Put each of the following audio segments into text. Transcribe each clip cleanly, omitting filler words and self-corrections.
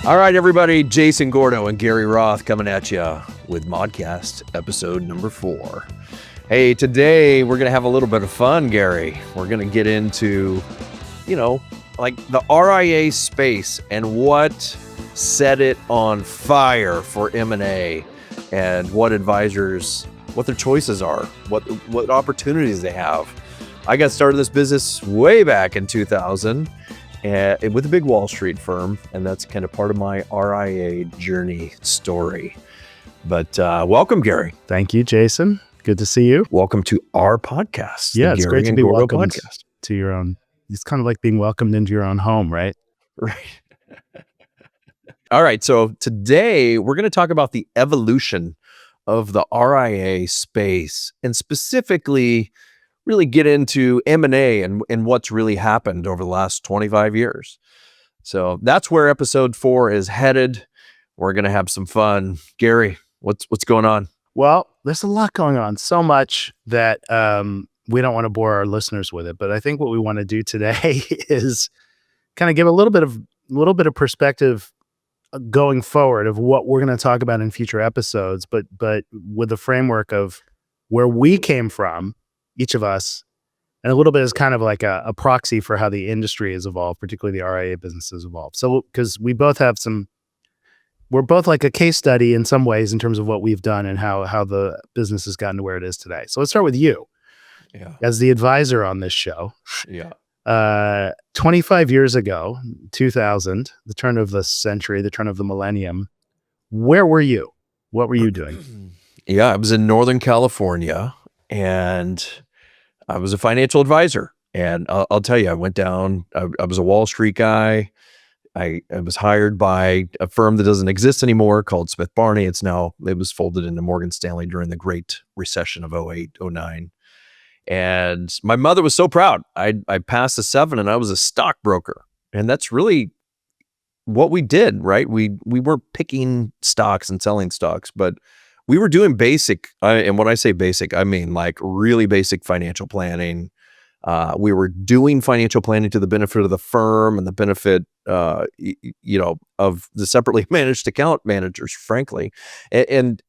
All right, everybody, Jason Gordo and Gary Roth coming at you with Modcast episode number 4. Hey, today we're going to have a little bit of fun, Gary. We're going to get into, like the RIA space and what set it on fire for M&A and what advisors, what their choices are, what opportunities they have. I got started this business way back in 2000. With a big Wall Street firm, and that's kind of part of my RIA journey story. But welcome, Gary. Thank you, Jason. Good to see you. Welcome to our podcast. Yeah, it's great to be welcomed podcast. To your own. It's kind of like being welcomed into your own home, right? Right. All right. So today we're going to talk about the evolution of the RIA space, and specifically really get into M&A and what's really happened over the last 25 years. So that's where episode 4 is headed. We're going to have some fun. Gary, what's going on? Well, there's a lot going on, so much that we don't want to bore our listeners with it. But I think what we want to do today is kind of give a little bit of perspective going forward of what we're going to talk about in future episodes, but with the framework of where we came from, each of us, and a little bit is kind of like a proxy for how the industry has evolved, particularly the RIA business has evolved. So, because we're both like a case study in some ways in terms of what we've done and how the business has gotten to where it is today. So let's start with you, as the advisor on this show. 25 years ago, 2000, the turn of the century, the turn of the millennium, where were you? What were you doing? I was in Northern California, and I was a financial advisor. And I'll tell you, I went down, I was a Wall Street guy. I was hired by a firm that doesn't exist anymore called Smith Barney. It was folded into Morgan Stanley during the Great Recession of 08, 09. And my mother was so proud. I passed the 7 and I was a stockbroker. And that's really what we did, right? We weren't picking stocks and selling stocks, but we were doing basic, and when I say basic, I mean like really basic financial planning. We were doing financial planning to the benefit of the firm and the benefit, of the separately managed account managers, frankly. And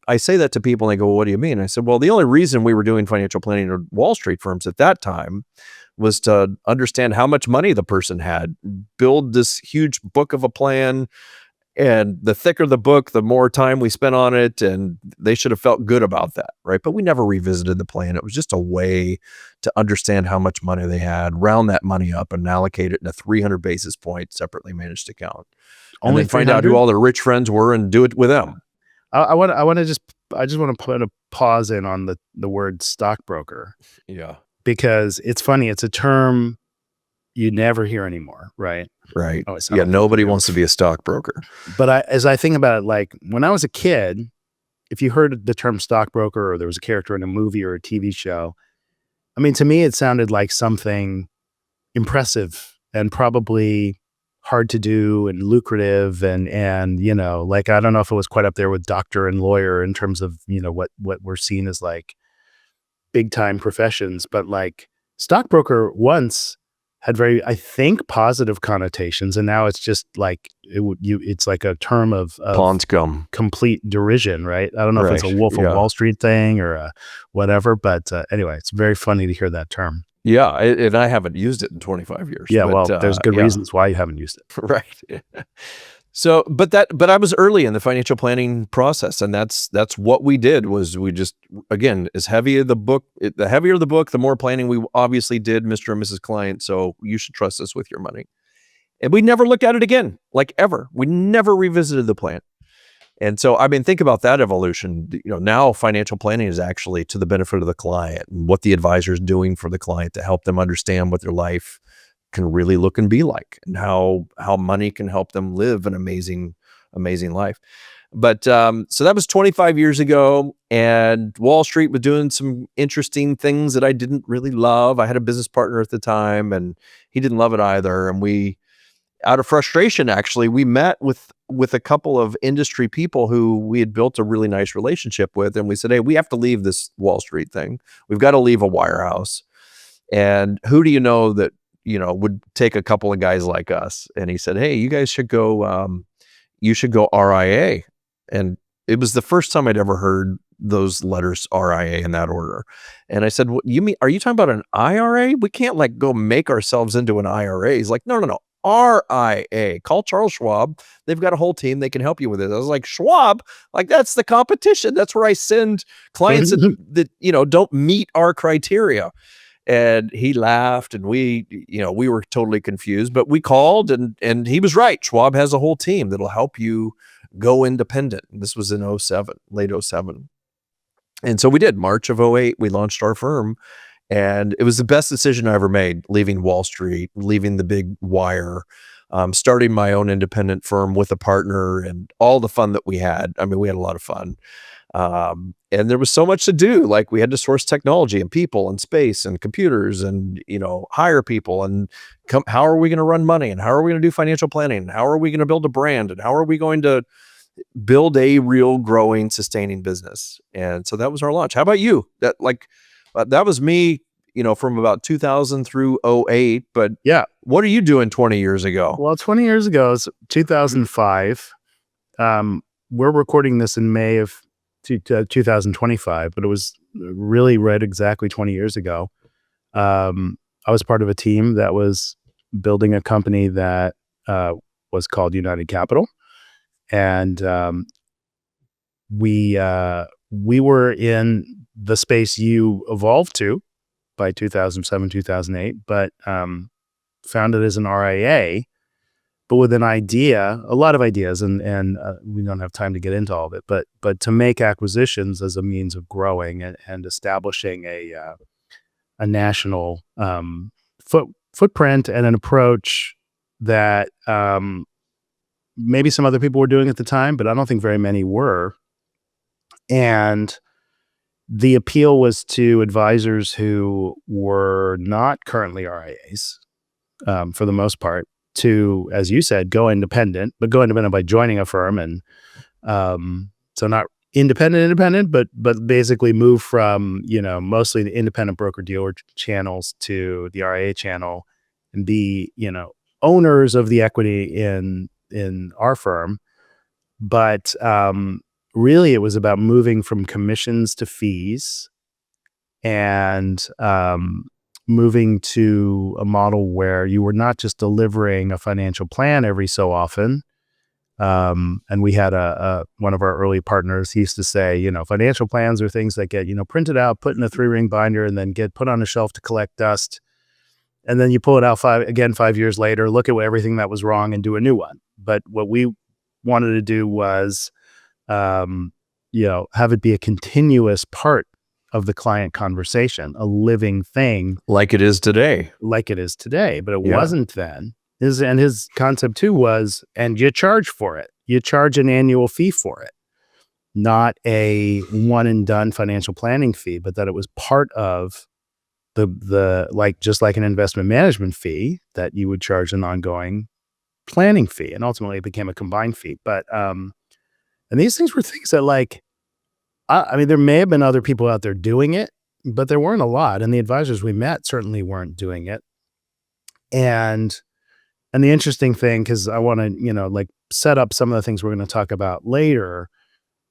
I say that to people and they go, well, what do you mean? I said, well, the only reason we were doing financial planning at Wall Street firms at that time was to understand how much money the person had, build this huge book of a plan. And the thicker the book, the more time we spent on it, and they should have felt good about that, right? But we never revisited the plan. It was just a way to understand how much money they had, round that money up, and allocate it in a 300 basis point separately managed account. And then find out who all their rich friends were and do it with them. I just want to put a pause in on the word stockbroker. Yeah. Because it's funny, it's a term you never hear anymore, right? Right. Nobody wants to be a stockbroker. But as I think about it, like when I was a kid, if you heard the term stockbroker or there was a character in a movie or a TV show, I mean, to me, it sounded like something impressive and probably hard to do and lucrative. And like, I don't know if it was quite up there with doctor and lawyer in terms of, what we're seen as like big time professions. But like stockbroker once had very, I think, positive connotations, and now it's just like it's like a term of pond scum, complete derision, right? I don't know if it's a Wolf of Wall Street thing or a whatever, but anyway, it's very funny to hear that term. Yeah, and I haven't used it in 25 years. Yeah, but, there's good reasons why you haven't used it, right? So, but I was early in the financial planning process, and that's what we did. Was we just, again, the heavier the book, the more planning we obviously did, Mr. and Mrs. Client. So you should trust us with your money. And we never looked at it again, like ever. We never revisited the plan. And so, I mean, think about that evolution. Now financial planning is actually to the benefit of the client and what the advisor is doing for the client to help them understand what their life can really look and be like, and how money can help them live an amazing life. But so that was 25 years ago, and Wall Street was doing some interesting things that I didn't really love. I had a business partner at the time, and he didn't love it either. And we, out of frustration, actually, we met with a couple of industry people who we had built a really nice relationship with, and we said, hey, we have to leave this Wall Street thing. We've got to leave a wirehouse. And who do you know that would take a couple of guys like us? And he said, hey, you guys should go you should go RIA. And it was the first time I'd ever heard those letters RIA in that order. And I said, what you mean, are you talking about an IRA? We can't like go make ourselves into an IRA. He's like, no, no, no. RIA. Call Charles Schwab. They've got a whole team. They can help you with it. I was like, Schwab? Like, that's the competition. That's where I send clients that don't meet our criteria. And he laughed, and we were totally confused, but we called, and he was right. Schwab has a whole team that'll help you go independent. And this was in 07, late 07. And so we did. March of 08, we launched our firm, and it was the best decision I ever made, leaving Wall Street, leaving the big wire, starting my own independent firm with a partner, and all the fun that we had. I mean, we had a lot of fun. And there was so much to do. Like, we had to source technology and people and space and computers and, hire people and how are we going to run money, and how are we going to do financial planning? And how are we going to build a brand? And how are we going to build a real growing, sustaining business? And so that was our launch. How about you? That was me, from about 2000 through 08. But Yeah. what are you doing 20 years ago? Well, 20 years ago is 2005. We're recording this in May of 2025, but it was really right exactly 20 years ago. I was part of a team that was building a company that was called United Capital. And we were in the space you evolved to by 2007, 2008, but founded as an RIA, but with an idea, a lot of ideas, and we don't have time to get into all of it, but to make acquisitions as a means of growing and establishing a national footprint and an approach that maybe some other people were doing at the time, but I don't think very many were. And the appeal was to advisors who were not currently RIAs, for the most part, to, as you said, go independent, but go independent by joining a firm. And so not independent, but basically move from, mostly the independent broker-dealer channels to the RIA channel and be, owners of the equity in our firm. But really, it was about moving from commissions to fees and moving to a model where you were not just delivering a financial plan every so often. And we had one of our early partners, he used to say, financial plans are things that get, printed out, put in a 3-ring binder, and then get put on a shelf to collect dust. And then you pull it out 5 years later, look at everything that was wrong and do a new one. But what we wanted to do was, have it be a continuous part of the client conversation, a living thing. Like it is today. But it wasn't then. His concept too was, and you charge for it. You charge an annual fee for it, not a one and done financial planning fee, but that it was part of the just like an investment management fee that you would charge an ongoing planning fee. And ultimately it became a combined fee. But, and these things were things that I mean, there may have been other people out there doing it, but there weren't a lot. And the advisors we met certainly weren't doing it. And the interesting thing, because I want to, set up some of the things we're going to talk about later,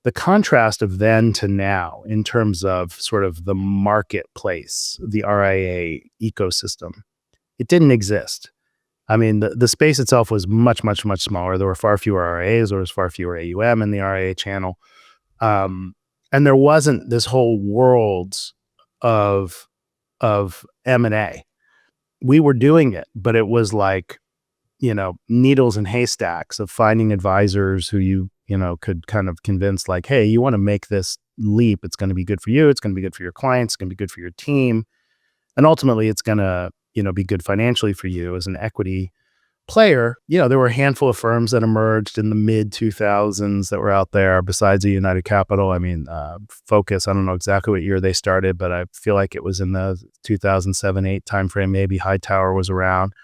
the contrast of then to now in terms of sort of the marketplace, the RIA ecosystem, it didn't exist. I mean, the space itself was much, much, much smaller. There were far fewer RIAs. There was far fewer AUM in the RIA channel. And there wasn't this whole world of M&A. We were doing it, but it was like, needles and haystacks of finding advisors who you could kind of convince, like, hey, you want to make this leap. It's going to be good for you. It's going to be good for your clients. It's going to be good for your team. And ultimately it's going to, be good financially for you as an equity player. There were a handful of firms that emerged in the mid 2000s that were out there besides the United Capital. I mean, Focus, I don't know exactly what year they started, but I feel like it was in the 2007-8 timeframe. Maybe Hightower was around.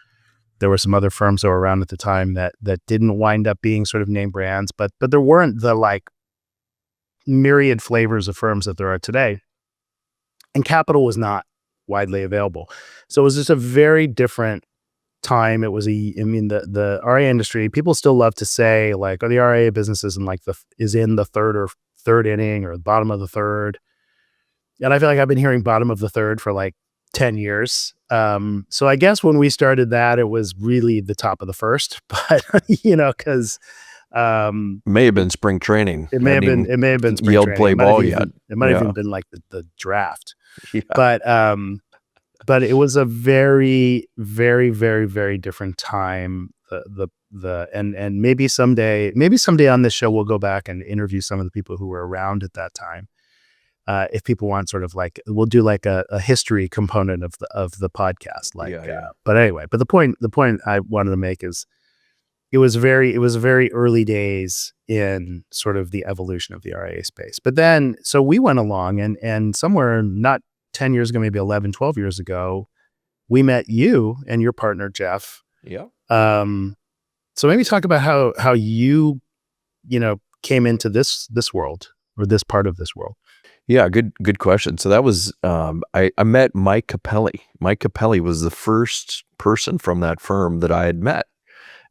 There were some other firms that were around at the time that didn't wind up being sort of name brands, but there weren't the myriad flavors of firms that there are today. And capital was not widely available. So it was just a very different time. It was the RIA industry, people still love to say like, oh, the RIA business is in the third inning or the bottom of the third. And I feel like I've been hearing bottom of the third for like 10 years. So I guess when we started that, it was really the top of the first, but cause May have been spring training. it may have been spring Yelled training. play ball yet. It might have Yeah. even been like the draft. Yeah. But it was a very, very, very, very different time. And maybe someday on this show we'll go back and interview some of the people who were around at that time. If people want sort of like, we'll do like a history component of the podcast. Like, Yeah. but anyway, but the point I wanted to make is it was very early days in sort of the evolution of the RIA space. But then, so we went along and somewhere not 10 years ago, maybe 11, 12 years ago, we met you and your partner, Jeff. Yeah. So maybe talk about how you came into this world or this part of this world. Yeah, good question. So that was I met Mike Capelli. Mike Capelli was the first person from that firm that I had met,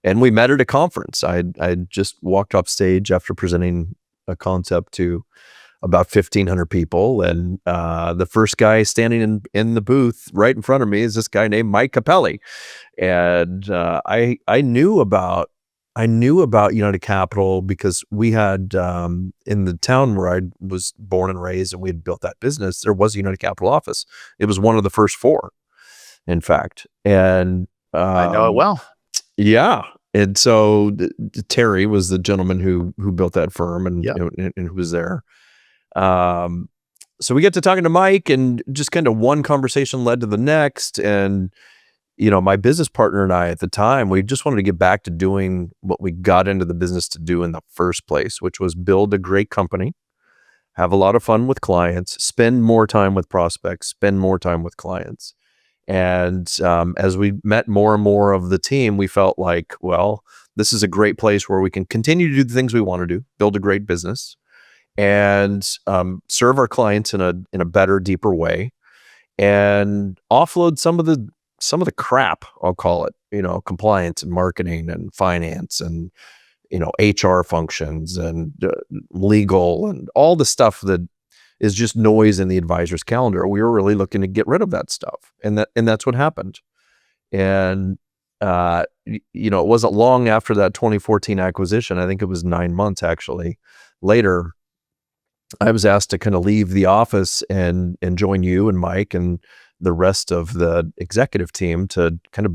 and we met at a conference. I just walked off stage after presenting a concept to about 1,500 people, and the first guy standing in the booth right in front of me is this guy named Mike Capelli, and I knew about United Capital because we had in the town where I was born and raised, and we had built that business. There was a United Capital office. It was one of the first 4, in fact, and I know it well. Yeah. And so Terry was the gentleman who built that firm and, Yep. and who was there. So we get to talking to Mike, and just kind of one conversation led to the next. And, my business partner and I at the time, we just wanted to get back to doing what we got into the business to do in the first place, which was build a great company, have a lot of fun with clients, spend more time with prospects, spend more time with clients. And as we met more and more of the team, we felt like, well, this is a great place where we can continue to do the things we want to do, build a great business, and serve our clients in a better, deeper way, and offload some of the crap, I'll call it, compliance and marketing and finance and HR functions and legal and all the stuff that is just noise in the advisor's calendar. We were really looking to get rid of that stuff, and that's what happened. And it wasn't long after that 2014 acquisition. I think it was 9 months actually later. I was asked to kind of leave the office and join you and Mike and the rest of the executive team to kind of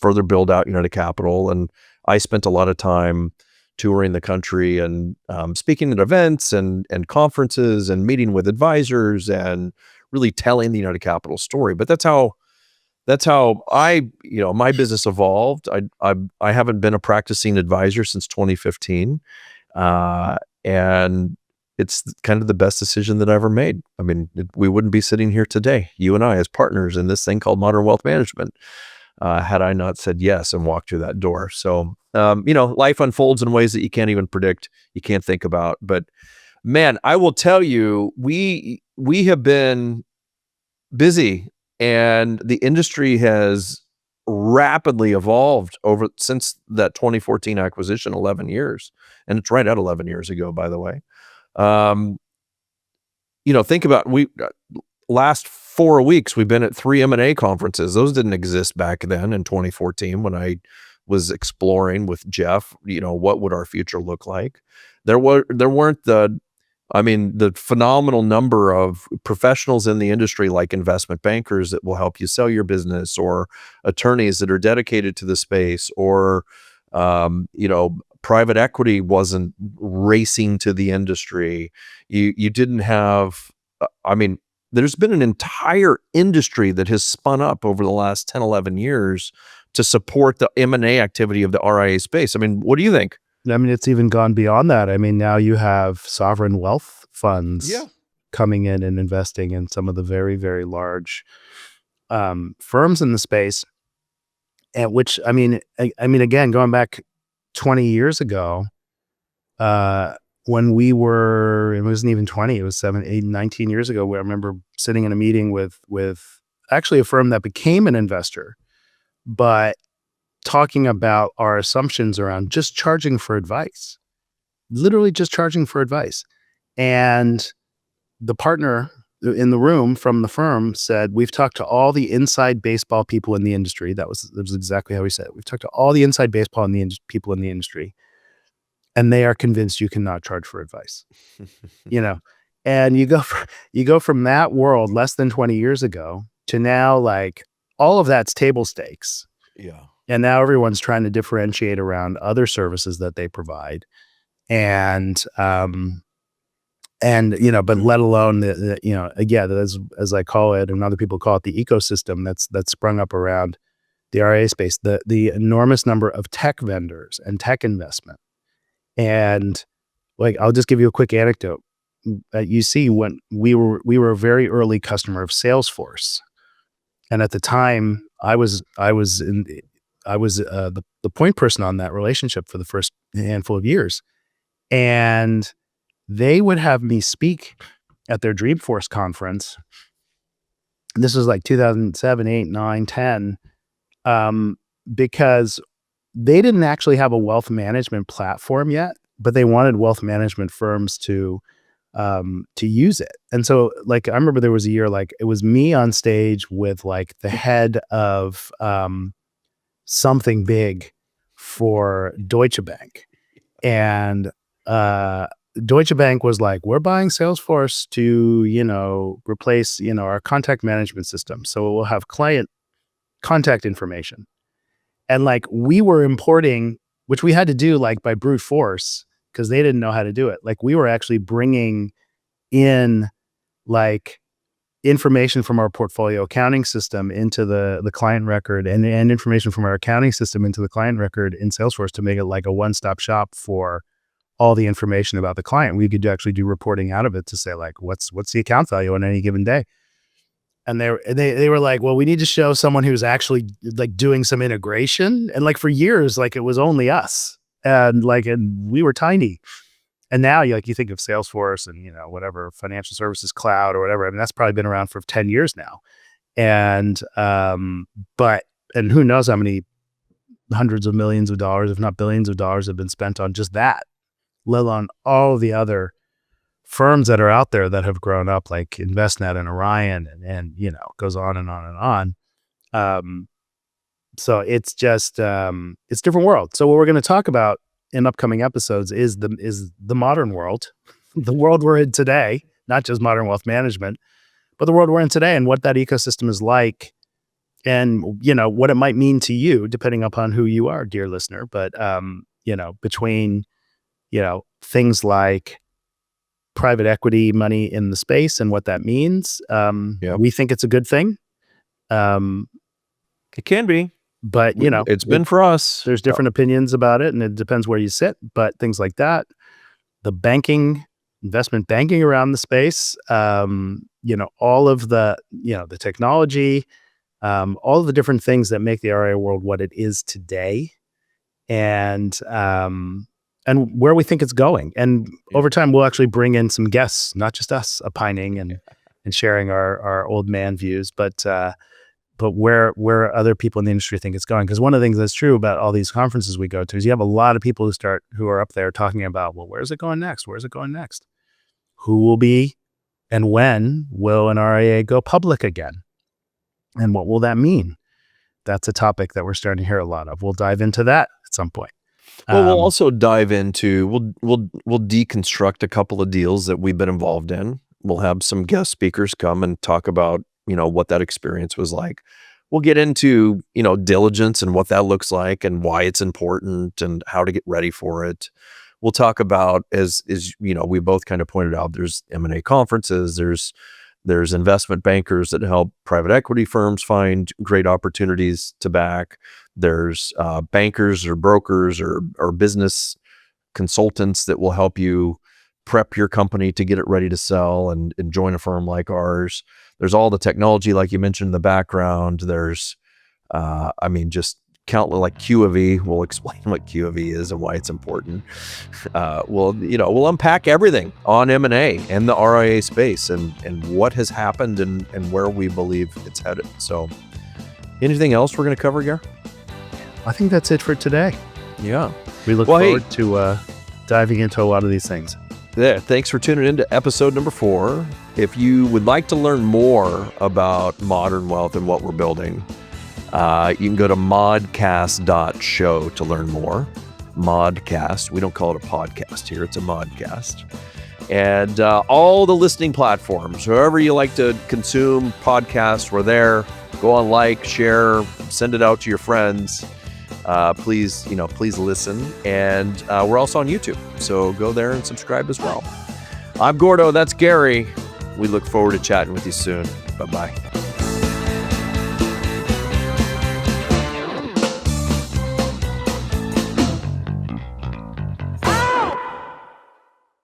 further build out United Capital. And I spent a lot of time touring the country and speaking at events and conferences and meeting with advisors and really telling the United Capital story. But that's how my business evolved. I haven't been a practicing advisor since 2015, and it's kind of the best decision that I ever made. I mean, we wouldn't be sitting here today, you and I, as partners in this thing called Modern Wealth Management, had I not said yes and walked through that door. So, life unfolds in ways that you can't even predict, you can't think about. But man, I will tell you, we have been busy, and the industry has rapidly evolved since that 2014 acquisition, 11 years. And it's right at 11 years ago, by the way. Think about last 4 weeks, we've been at 3 M&A conferences. Those didn't exist back then in 2014 when I was exploring with Jeff, what would our future look like? There weren't the phenomenal number of professionals in the industry, like investment bankers that will help you sell your business, or attorneys that are dedicated to the space, or, private equity wasn't racing to the industry. You didn't have, there's been an entire industry that has spun up over the last 10, 11 years to support the M&A activity of the RIA space. What do you think? It's even gone beyond that. Now you have sovereign wealth funds coming in and investing in some of the very, very large firms in the space. At which, again, going back 20 years ago, when we were, it wasn't even 20, it was 7, 8, 19 years ago, where I remember sitting in a meeting with actually a firm that became an investor, but talking about our assumptions around just charging for advice, literally just charging for advice. And the partner in the room from the firm said, "We've talked to all the inside baseball people in the industry." That was exactly how he said it. "We've talked to all the inside baseball and the people in the industry, and they are convinced you cannot charge for advice." You know, and you go from that world less than 20 years ago to now, like, all of that's table stakes. Yeah. And now everyone's trying to differentiate around other services that they provide. And, but let alone again, as I call it, and other people call it, the ecosystem that's sprung up around the RIA space, the enormous number of tech vendors and tech investment. And like, I'll just give you a quick anecdote. You see, when we were a very early customer of Salesforce, and at the time, I was the point person on that relationship for the first handful of years, and they would have me speak at their Dreamforce conference. This was like 2007, 8, 9, 10, because they didn't actually have a wealth management platform yet, but they wanted wealth management firms to use it. And so, like, I remember there was a year, like, it was me on stage with like the head of something big for Deutsche Bank. And Deutsche Bank was like, "We're buying Salesforce to, replace, our contact management system. So we'll have client contact information." And like, we were importing, which we had to do like by brute force because they didn't know how to do it. Like, we were actually bringing in like information from our portfolio accounting system into the client record, and information from our accounting system into the client record in Salesforce to make it like a one-stop shop for all the information about the client. We could actually do reporting out of it to say, like, what's the account value on any given day. And they were like, "Well, we need to show someone who's actually like doing some integration." And like, for years, like, it was only us, and we were tiny. And now you think of Salesforce and, whatever, financial services cloud or whatever. I mean, that's probably been around for 10 years now. And, and who knows how many hundreds of millions of dollars, if not billions of dollars, have been spent on just that, let alone all of the other firms that are out there that have grown up, like InvestNet and Orion, and goes on and on and on. So it's just, it's a different world. So what we're going to talk about in upcoming episodes is the modern world, the world we're in today, not just modern wealth management, but the world we're in today, and what that ecosystem is like, and what it might mean to you, depending upon who you are, dear listener. But between things like private equity money in the space and what that means, we think it's a good thing. It can be. But, it's been for us. There's different opinions about it, and it depends where you sit. But things like that, the investment banking around the space, all of the, the technology, all of the different things that make the RIA world what it is today, and where we think it's going. And over time, we'll actually bring in some guests, not just us opining and sharing our old man views, but where other people in the industry think it's going. Because one of the things that's true about all these conferences we go to is you have a lot of people who are up there talking about, well, where's it going next? Where's it going next? Who will be and when will an RIA go public again? And what will that mean? That's a topic that we're starting to hear a lot of. We'll dive into that at some point. Well, we'll also dive into, we'll deconstruct a couple of deals that we've been involved in. We'll have some guest speakers come and talk about what that experience was like. We'll get into, diligence and what that looks like and why it's important and how to get ready for it. We'll talk about, as we both kind of pointed out, there's M&A conferences, there's investment bankers that help private equity firms find great opportunities to back. There's bankers or brokers or business consultants that will help you prep your company to get it ready to sell and join a firm like ours. There's all the technology, like you mentioned in the background. There's, just countless, like Q of E. We'll explain what Q of E is and why it's important. We'll unpack everything on M&A and the RIA space and what has happened and where we believe it's headed. So anything else we're going to cover, Gar? I think that's it for today. Yeah. We look forward to diving into a lot of these things. Yeah, thanks for tuning in to episode number 4. If you would like to learn more about Modern Wealth and what we're building, you can go to modcast.show to learn more. Modcast. We don't call it a podcast here. It's a modcast. And all the listening platforms, wherever you like to consume podcasts, we're there. Go on, like, share, send it out to your friends. Please listen. And we're also on YouTube. So go there and subscribe as well. I'm Gordo. That's Gary. We look forward to chatting with you soon. Bye-bye.